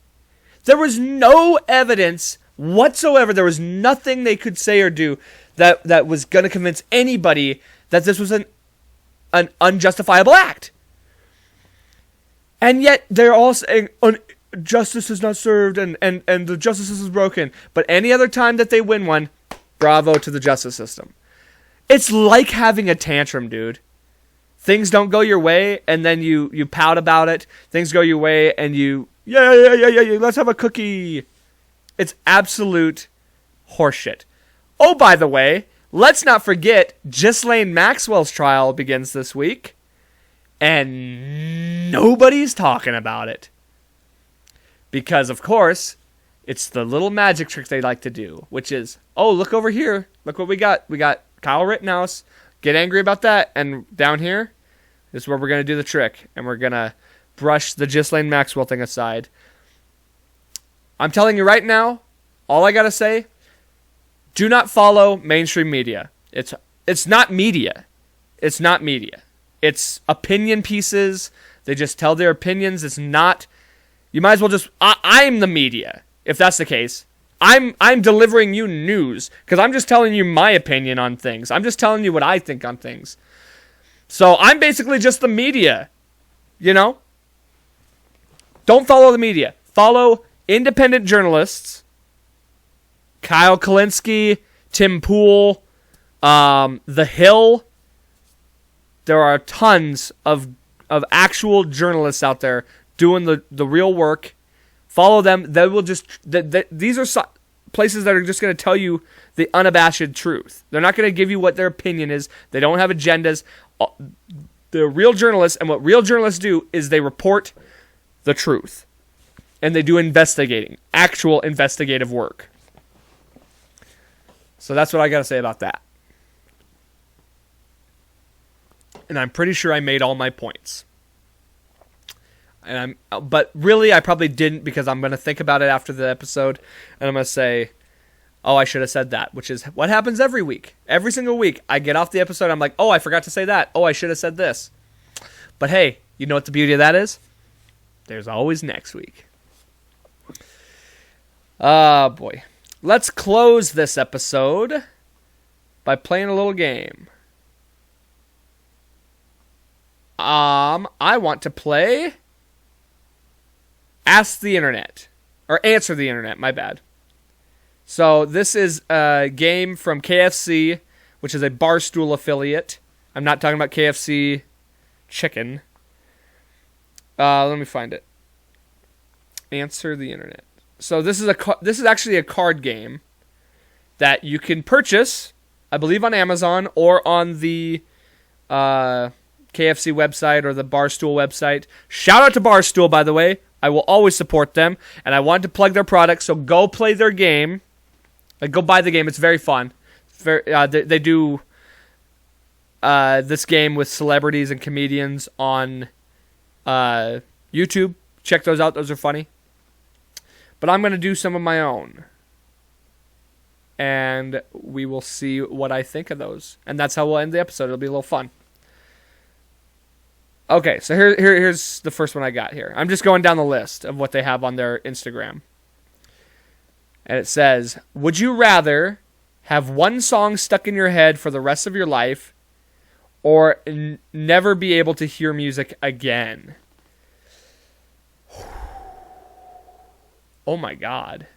There was no evidence whatsoever. There was nothing they could say or do that was going to convince anybody that this was an unjustifiable act. And yet they're all saying justice is not served and the justice system is broken. But any other time that they win one, bravo to the justice system. It's like having a tantrum, dude. Things don't go your way, and then you pout about it. Things go your way, and yeah, let's have a cookie. It's absolute horseshit. Oh, by the way, let's not forget Ghislaine Maxwell's trial begins this week, and nobody's talking about it. Because, of course, it's the little magic trick they like to do, which is, oh, look over here. Look what we got. We got Kyle Rittenhouse. Get angry about that. And down here is where we're going to do the trick. And we're going to brush the Ghislaine Maxwell thing aside. I'm telling you right now, all I got to say, do not follow mainstream media. It's not media. It's not media. It's opinion pieces. They just tell their opinions. It's not... You might as well just... I'm the media, if that's the case. I'm delivering you news, because I'm just telling you my opinion on things. I'm just telling you what I think on things. So I'm basically just the media, Don't follow the media. Follow independent journalists. Kyle Kalinske, Tim Pool, The Hill. There are tons of actual journalists out there doing the real work. Follow them. They will just... these are places that are just going to tell you the unabashed truth. They're not going to give you what their opinion is. They don't have agendas. They're real journalists, and what real journalists do is they report the truth. And they do investigating. Actual investigative work. So that's what I got to say about that. And I'm pretty sure I made all my points. But really, I probably didn't, because I'm going to think about it after the episode, and I'm going to say, oh, I should have said that, which is what happens every week. Every single week, I get off the episode, I'm like, oh, I forgot to say that. Oh, I should have said this. But hey, you know what the beauty of that is? There's always next week. Oh, boy. Let's close this episode by playing a little game. I want to play Ask the internet. Or answer the internet, my bad. So this is a game from KFC, which is a Barstool affiliate. I'm not talking about KFC chicken. Let me find it. Answer the internet. So this is actually a card game that you can purchase, I believe, on Amazon or on the KFC website or the Barstool website. Shout out to Barstool, by the way. I will always support them, and I want to plug their product. So go play their game. Like, go buy the game. It's very fun. They do this game with celebrities and comedians on YouTube. Check those out. Those are funny. But I'm going to do some of my own. And we will see what I think of those. And that's how we'll end the episode. It'll be a little fun. Okay, so here's the first one I got here. I'm just going down the list of what they have on their Instagram. And it says, would you rather have one song stuck in your head for the rest of your life or never be able to hear music again? Oh my God.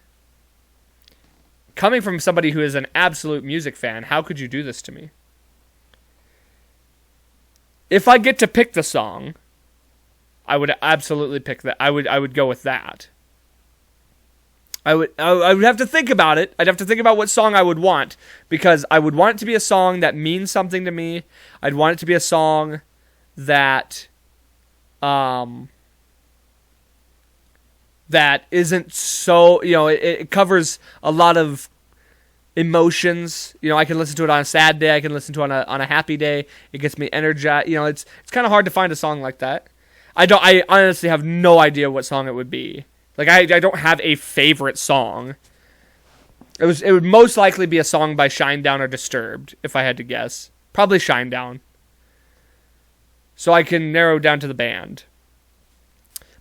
Coming from somebody who is an absolute music fan, how could you do this to me? If I get to pick the song, I would absolutely pick that. I would go with that. I would have to think about it. I'd have to think about what song I would want, because I would want it to be a song that means something to me. I'd want it to be a song that that isn't so, it covers a lot of emotions. I can listen to it on a sad day. I can listen to it on a happy day. It gets me energized. It's kind of hard to find a song like that. I honestly have no idea what song it would be. Like, I don't have a favorite song. It would most likely be a song by Shinedown or Disturbed, if I had to guess. Probably Shinedown. So I can narrow down to the band.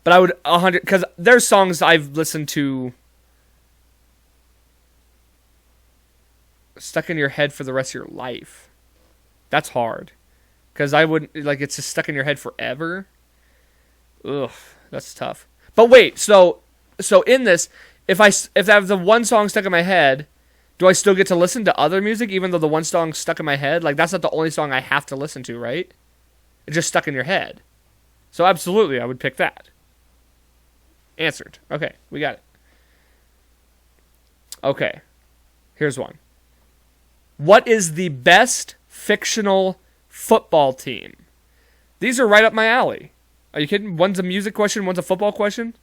But I would 100, because there's songs I've listened to stuck in your head for the rest of your life. That's hard. Because I wouldn't, it's just stuck in your head forever. Ugh, that's tough. But wait, so in this, if I have the one song stuck in my head, do I still get to listen to other music even though the one song's stuck in my head? Like, that's not the only song I have to listen to, right? It's just stuck in your head. So absolutely, I would pick that. Answered. Okay, we got it. Okay, here's one. What is the best fictional football team? These are right up my alley. Are you kidding? One's a music question, one's a football question.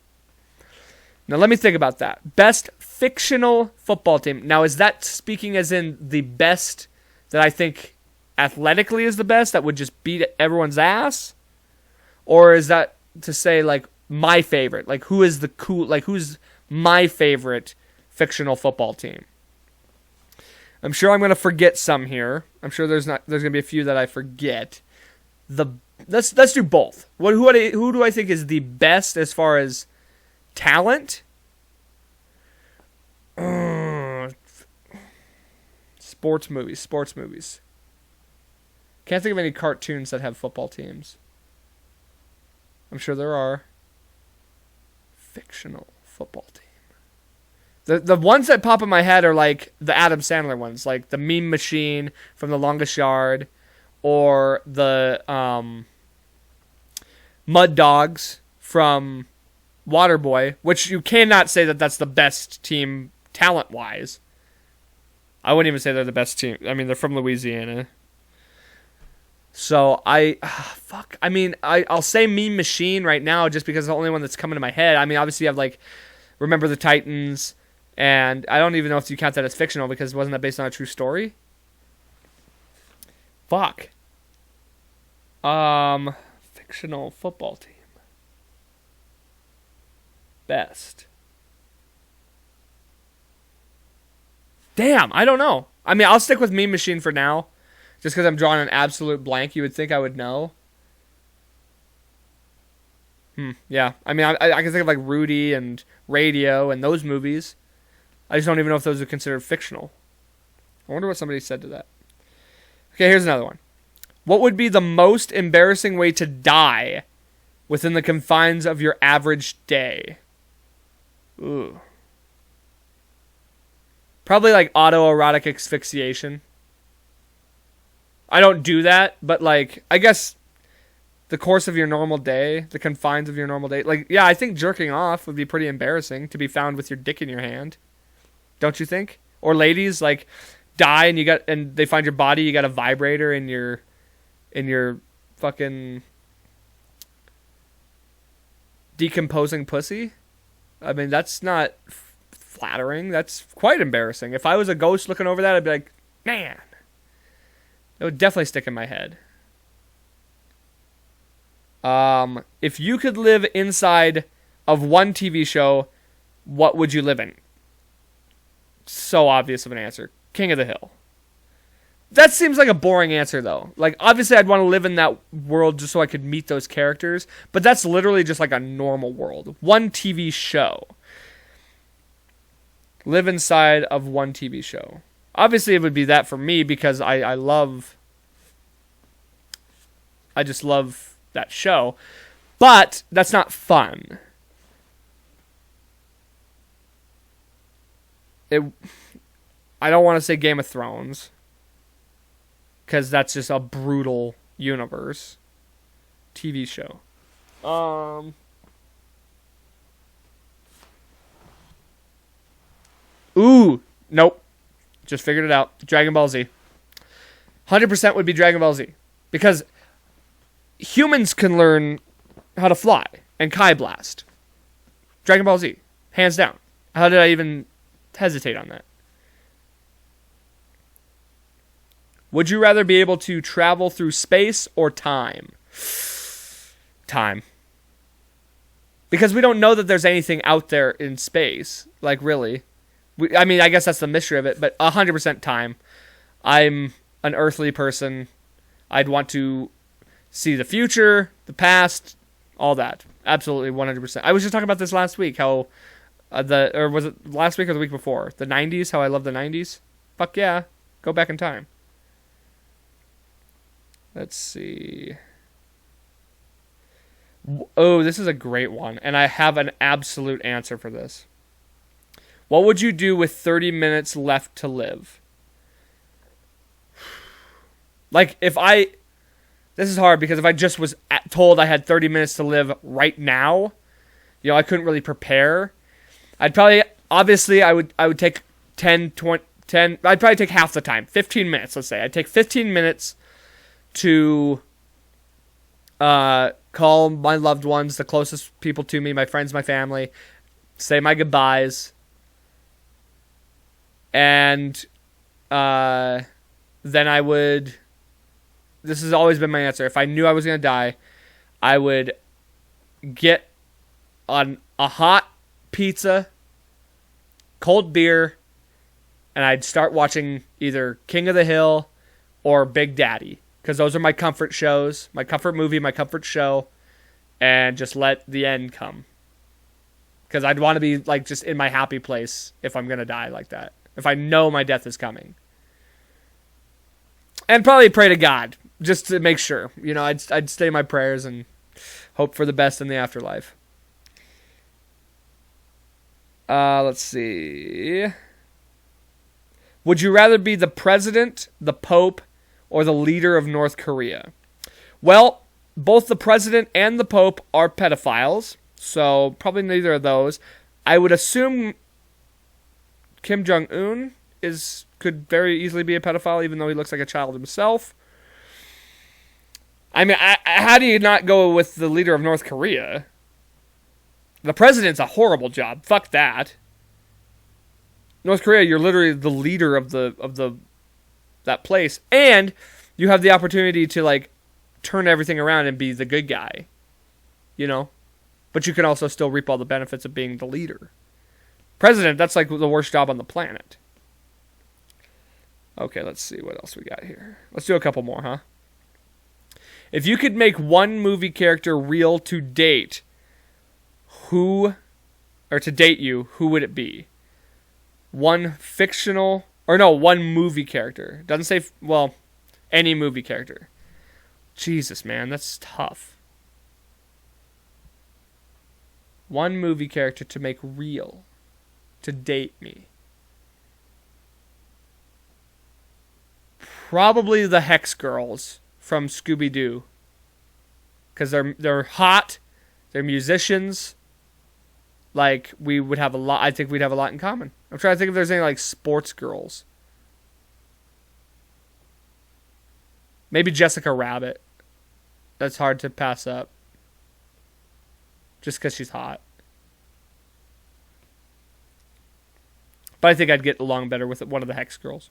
Now let me think about that. Best fictional football team. Now, is that speaking as in the best that I think athletically is the best, that would just beat everyone's ass? Or is that to say, like, my favorite? Like, who's my favorite fictional football team? I'm sure I'm going to forget some here. I'm sure there's going to be a few that I forget. Let's do both. Who do I think is the best as far as talent? Sports movies. Can't think of any cartoons that have football teams. I'm sure there are. Fictional football team. The ones that pop in my head are like the Adam Sandler ones, like the Meme Machine from The Longest Yard, or the Mud Dogs from Waterboy, which you cannot say that that's the best team talent-wise. I wouldn't even say they're the best team. I mean, they're from Louisiana. So, I'll say Meme Machine right now just because it's the only one that's coming to my head. I mean, obviously you have, like, Remember the Titans, and I don't even know if you count that as fictional because wasn't that based on a true story? Fuck. Fictional football team. Best. Damn, I don't know. I mean, I'll stick with Meme Machine for now. Just because I'm drawing an absolute blank, you would think I would know. Yeah. I mean, I can think of like Rudy and Radio and those movies. I just don't even know if those are considered fictional. I wonder what somebody said to that. Okay, here's another one. What would be the most embarrassing way to die within the confines of your average day? Ooh. Probably like autoerotic asphyxiation. I don't do that, but like, I guess the course of your normal day, the confines of your normal day. Like, yeah, I think jerking off would be pretty embarrassing to be found with your dick in your hand. Don't you think? Or ladies, like, die and they find your body, you got a vibrator in your fucking decomposing pussy. I mean, that's not flattering. That's quite embarrassing. If I was a ghost looking over that, I'd be like, man, it would definitely stick in my head. If you could live inside of one TV show, what would you live in? So obvious of an answer. King of the Hill. That seems like a boring answer, though. Like, obviously, I'd want to live in that world just so I could meet those characters, but that's literally just like a normal world. One TV show. Live inside of one TV show. Obviously, it would be that for me because I just love that show. But that's not fun. I don't want to say Game of Thrones, because that's just a brutal universe. TV show. Ooh, nope. Just figured it out. Dragon Ball Z. 100% would be Dragon Ball Z. Because humans can learn how to fly and Kai Blast. Dragon Ball Z. Hands down. How did I even hesitate on that? Would you rather be able to travel through space or time? Time. Because we don't know that there's anything out there in space. Like, really. I mean, I guess that's the mystery of it, but 100% time. I'm an earthly person. I'd want to see the future, the past, all that. Absolutely, 100%. I was just talking about this last week, how or was it last week or the week before? The 90s, how I love the 90s? Fuck yeah. Go back in time. Let's see. Oh, this is a great one, and I have an absolute answer for this. What would you do with 30 minutes left to live? Like, this is hard because if I just was told I had 30 minutes to live right now, I couldn't really prepare. I'd probably, obviously, I would take 10, I'd probably take half the time, 15 minutes, let's say. I'd take 15 minutes to call my loved ones, the closest people to me, my friends, my family, say my goodbyes, and then I would, this has always been my answer, if I knew I was going to die, I would get on a hot pizza, cold beer, and I'd start watching either King of the Hill or Big Daddy, because those are my comfort shows, my comfort movie, my comfort show, and just let the end come. Because I'd want to be like just in my happy place if I'm going to die like that. If I know my death is coming. And probably pray to God, just to make sure. I'd say my prayers and hope for the best in the afterlife. Let's see. Would you rather be the president, the pope, or the leader of North Korea? Well, both the president and the pope are pedophiles, so probably neither of those. I would assume Kim Jong-un could very easily be a pedophile, even though he looks like a child himself. I mean, how do you not go with the leader of North Korea? The president's a horrible job. Fuck that. North Korea, you're literally the leader of that place, and you have the opportunity to like turn everything around and be the good guy. But you can also still reap all the benefits of being the leader. President, that's like the worst job on the planet. Okay, let's see what else we got here. Let's do a couple more, huh? If you could make one movie character real to date, who would it be? One movie character. Doesn't say, any movie character. Jesus, man, that's tough. One movie character to make real. to date me. Probably the Hex Girls from Scooby-Doo. Because they're hot, they're musicians. Like, we would have a lot, I think we'd have a lot in common. I'm trying to think if there's any, like, sports girls. Maybe Jessica Rabbit. That's hard to pass up. Just because she's hot. But I think I'd get along better with one of the Hex Girls.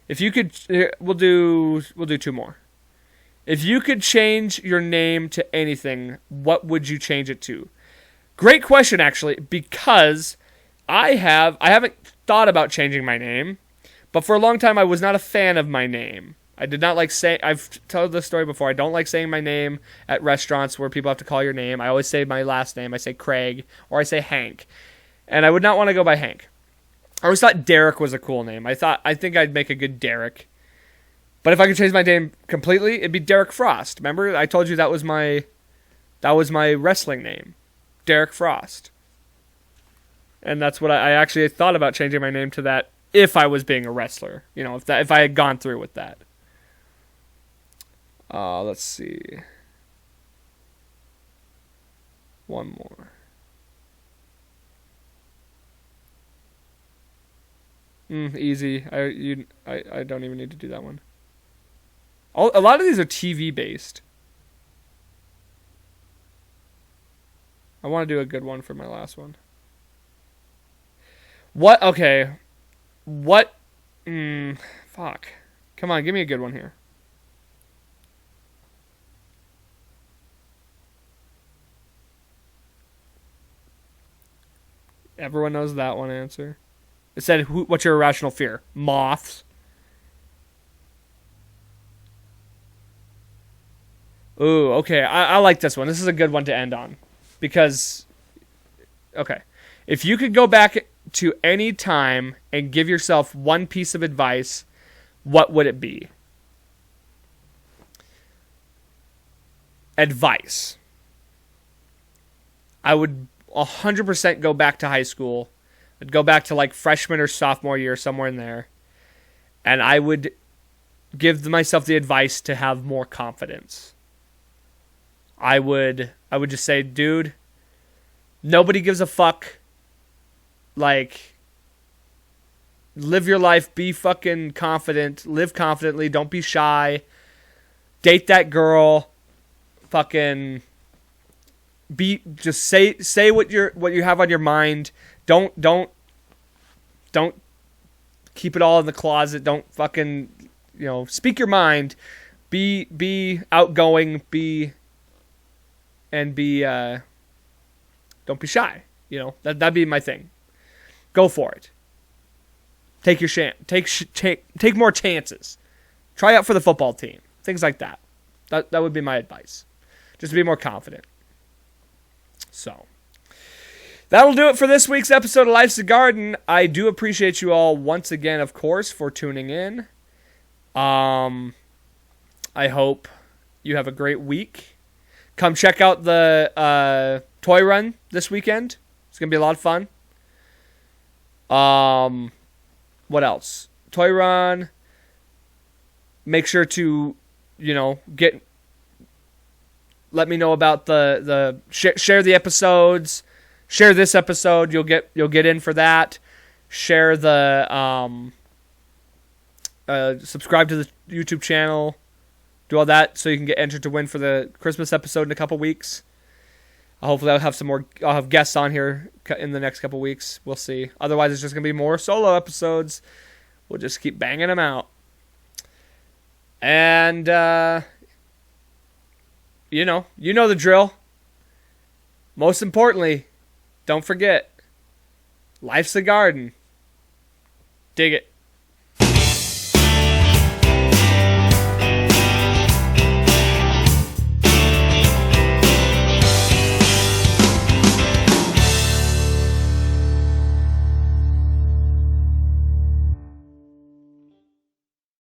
If you could, we'll do 2 more. If you could change your name to anything, what would you change it to? Great question, actually, because I haven't thought about changing my name, but for a long time I was not a fan of my name. I did not like say. I've told this story before. I don't like saying my name at restaurants where people have to call your name. I always say my last name. I say Craig or I say Hank, and I would not want to go by Hank. I always thought Derek was a cool name. I think I'd make a good Derek. But if I could change my name completely, it'd be Derek Frost. Remember, I told you that was my wrestling name, Derek Frost. And that's what I actually thought about changing my name to that if I was being a wrestler. You know, if I had gone through with that. Let's see. One more. Easy. I don't even need to do that one. A lot of these are TV based. I want to do a good one for my last one. What? Okay. What? Fuck. Come on, give me a good one here. Everyone knows that one answer. It said, what's your irrational fear? Moths. Ooh, okay. I like this one. This is a good one to end on. Because, okay. If you could go back to any time and give yourself one piece of advice, what would it be? Advice. I would 100% go back to high school. I'd go back to like freshman or sophomore year, somewhere in there. And I would give myself the advice to have more confidence. I would just say, dude, nobody gives a fuck. Like, live your life, be fucking confident, live confidently, don't be shy. Date that girl. Fucking just say what you have on your mind. Don't keep it all in the closet. Don't fucking, speak your mind. Be outgoing, don't be shy. That'd be my thing. Go for it. Take your chance. Take more chances. Try out for the football team. Things like that. That would be my advice. Just to be more confident. So, that'll do it for this week's episode of Life's a Garden. I do appreciate you all once again, of course, for tuning in. I hope you have a great week. Come check out the toy run this weekend. It's going to be a lot of fun. What else? Toy run. Make sure to, let me know about the share the episodes. Share this episode. You'll get in for that. Share the subscribe to the YouTube channel. Do all that so you can get entered to win for the Christmas episode in a couple weeks. Hopefully I'll have guests on here in the next couple weeks. We'll see. Otherwise it's just going to be more solo episodes. We'll just keep banging them out. And you know the drill. Most importantly, don't forget, life's a garden. Dig it.